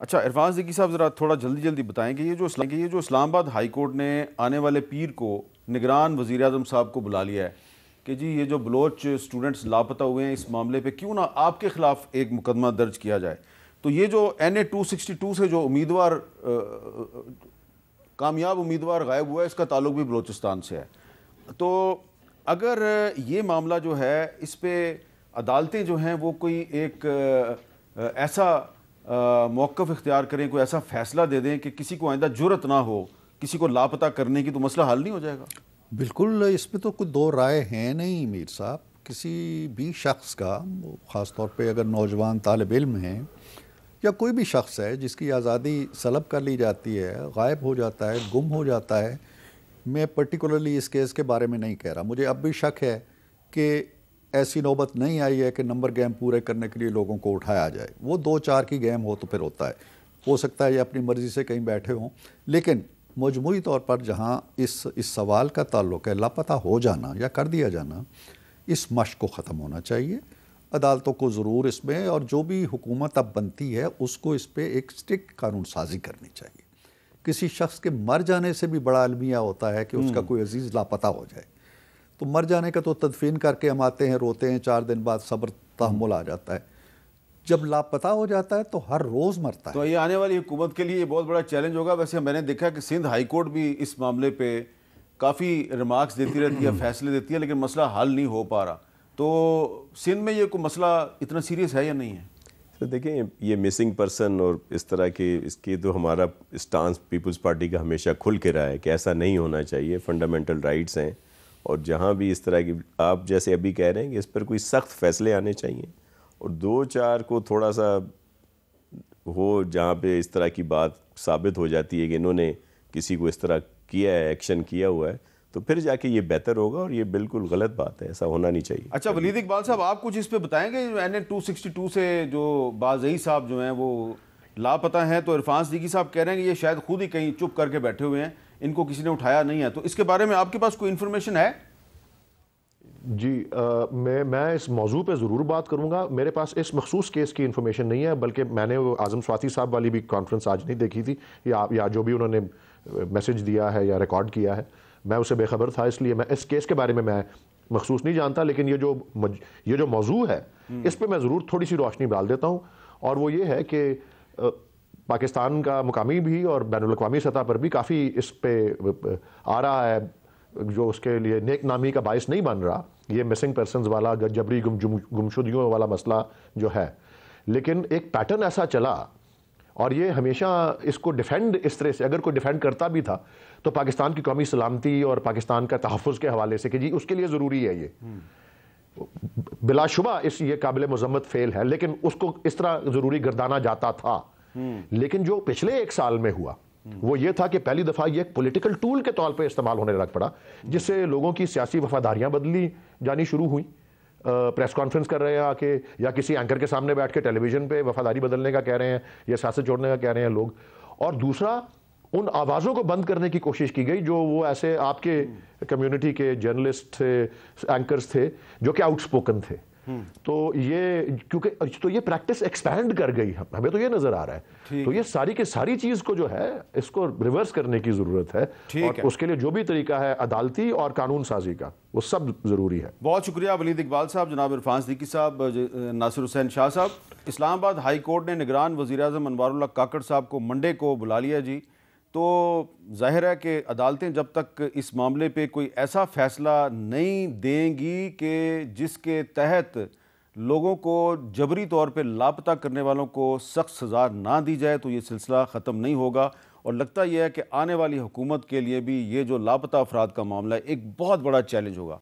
اچھا عرفان ذکی صاحب، ذرا تھوڑا جلدی بتائیں کہ یہ جو اسلام آباد ہائی کورٹ نے آنے والے پیر کو نگران وزیر اعظم صاحب کو بلا لیا ہے کہ جی یہ جو بلوچ اسٹوڈنٹس لاپتہ ہوئے ہیں، اس معاملے پہ کیوں نہ آپ کے خلاف ایک مقدمہ درج کیا جائے. تو یہ جو NA 262 سے جو امیدوار کامیاب امیدوار غائب ہوا ہے، اس کا تعلق بھی بلوچستان سے ہے. تو اگر یہ معاملہ جو ہے اس پہ عدالتیں جو ہیں وہ کوئی ایک ایسا موقف اختیار کریں، کوئی ایسا فیصلہ دے دیں کہ کسی کو آئندہ جرأت نہ ہو کسی کو لاپتہ کرنے کی، تو مسئلہ حل نہیں ہو جائے گا؟ بالکل، اس میں تو کوئی دو رائے ہیں نہیں میر صاحب. کسی بھی شخص کا، خاص طور پہ اگر نوجوان طالب علم ہیں یا کوئی بھی شخص ہے جس کی آزادی سلب کر لی جاتی ہے، غائب ہو جاتا ہے، گم ہو جاتا ہے. میں پرٹیکولرلی اس کیس کے بارے میں نہیں کہہ رہا، مجھے اب بھی شک ہے کہ ایسی نوبت نہیں آئی ہے کہ نمبر گیم پورے کرنے کے لیے لوگوں کو اٹھایا جائے. وہ 2-4 کی گیم ہو تو پھر ہوتا ہے، ہو سکتا ہے یہ اپنی مرضی سے کہیں بیٹھے ہوں. لیکن مجموعی طور پر جہاں اس سوال کا تعلق ہے لاپتہ ہو جانا یا کر دیا جانا، اس مشق کو ختم ہونا چاہیے. عدالتوں کو ضرور اس میں، اور جو بھی حکومت اب بنتی ہے اس کو اس پہ ایک اسٹرکٹ قانون سازی کرنی چاہیے. کسی شخص کے مر جانے سے بھی بڑا المیہ ہوتا ہے کہ اس کا کوئی عزیز لاپتہ ہو جائے. تو مر جانے کا تو تدفین کر کے ہم آتے ہیں، روتے ہیں، 4 دن بعد صبر تحمل آ جاتا ہے. جب لاپتہ ہو جاتا ہے تو ہر روز مرتا ہے. تو یہ آنے والی حکومت کے لیے یہ بہت بڑا چیلنج ہوگا. ویسے میں نے دیکھا کہ سندھ ہائی کورٹ بھی اس معاملے پہ کافی ریمارکس دیتی رہتی ہے، فیصلے دیتی ہے، لیکن مسئلہ حل نہیں ہو پا رہا. تو سندھ میں یہ کوئی مسئلہ اتنا سیریس ہے یا نہیں ہے؟ تو دیکھیں، یہ مسنگ پرسن اور اس طرح کے اس کی تو ہمارا اسٹانس پیپلز پارٹی کا ہمیشہ کھل کے رہا ہے کہ ایسا نہیں ہونا چاہیے. فنڈامنٹل رائٹس ہیں، اور جہاں بھی اس طرح کی آپ جیسے ابھی کہہ رہے ہیں کہ اس پر کوئی سخت فیصلے آنے چاہیے، اور 2-4 کو تھوڑا سا ہو جہاں پہ اس طرح کی بات ثابت ہو جاتی ہے کہ انہوں نے کسی کو اس طرح کیا ہے، ایکشن کیا ہوا ہے، تو پھر جا کے یہ بہتر ہوگا. اور یہ بالکل غلط بات ہے، ایسا ہونا نہیں چاہیے. اچھا ولید اقبال صاحب، آپ کچھ اس پہ بتائیں گے؟ NA 262 سے جو بازئی صاحب جو ہیں وہ لاپتہ ہیں، تو عرفان صدیقی صاحب کہہ رہے ہیں کہ یہ شاید خود ہی کہیں چپ کر کے بیٹھے ہوئے ہیں، ان کو کسی نے اٹھایا نہیں ہے. تو اس کے بارے میں آپ کے پاس کوئی انفارمیشن ہے؟ جی، میں اس موضوع پہ ضرور بات کروں گا. میرے پاس اس مخصوص کیس کی انفارمیشن نہیں ہے، بلکہ میں نے وہ اعظم سواتی صاحب والی بھی کانفرنس آج نہیں دیکھی تھی، یا جو بھی انہوں نے میسج دیا ہے یا ریکارڈ کیا ہے، میں اسے بے خبر تھا. اس لیے میں اس کیس کے بارے میں مخصوص نہیں جانتا. لیکن یہ جو موضوع ہے اس پہ میں ضرور تھوڑی سی روشنی ڈال دیتا ہوں. اور وہ یہ ہے کہ پاکستان کا مقامی بھی اور بین الاقوامی سطح پر بھی کافی اس پہ آ رہا ہے، جو اس کے لیے نیک نامی کا باعث نہیں بن رہا، یہ مسنگ پرسنز والا جبری گمشدگیوں والا مسئلہ جو ہے. لیکن ایک پیٹرن ایسا چلا، اور یہ ہمیشہ اس کو ڈیفینڈ اس طرح سے، اگر کوئی ڈیفینڈ کرتا بھی تھا تو پاکستان کی قومی سلامتی اور پاکستان کا تحفظ کے حوالے سے کہ جی اس کے لیے ضروری ہے. یہ بلا شبہ یہ قابل مذمت فعل ہے، لیکن اس کو اس طرح ضروری گردانا جاتا تھا. لیکن جو پچھلے 1 سال میں ہوا وہ یہ تھا کہ پہلی دفعہ یہ ایک پولیٹیکل ٹول کے طور پہ استعمال ہونے لگ پڑا، جس سے لوگوں کی سیاسی وفاداریاں بدلی جانی شروع ہوئیں. پریس کانفرنس کر رہے ہیں آ کے، یا کسی اینکر کے سامنے بیٹھ کے ٹیلی ویژن پہ وفاداری بدلنے کا کہہ رہے ہیں یا سیاست چھوڑنے کا کہہ رہے ہیں لوگ. اور دوسرا، ان آوازوں کو بند کرنے کی کوشش کی گئی جو وہ ایسے آپ کے کمیونٹی کے جرنلسٹ تھے، اینکرز تھے جو کہ آؤٹ سپوکن تھے. تو یہ پریکٹس ایکسپینڈ کر گئی، ہمیں تو یہ نظر آ رہا ہے. تو یہ ساری کی ساری چیز کو جو ہے اس کو ریورس کرنے کی ضرورت ہے، اور اس کے لیے جو بھی طریقہ ہے عدالتی اور قانون سازی کا، وہ سب ضروری ہے. بہت شکریہ ولید اقبال صاحب، جناب عرفان صدیقی صاحب، ناصر حسین شاہ صاحب. اسلام آباد ہائی کورٹ نے نگران وزیر اعظم انوار اللہ کاکڑ صاحب کو منڈے کو بلا لیا جی. تو ظاہر ہے کہ عدالتیں جب تک اس معاملے پہ کوئی ایسا فیصلہ نہیں دیں گی کہ جس کے تحت لوگوں کو جبری طور پہ لاپتہ کرنے والوں کو سخت سزا نہ دی جائے، تو یہ سلسلہ ختم نہیں ہوگا. اور لگتا یہ ہے کہ آنے والی حکومت کے لیے بھی یہ جو لاپتہ افراد کا معاملہ ہے ایک بہت بڑا چیلنج ہوگا.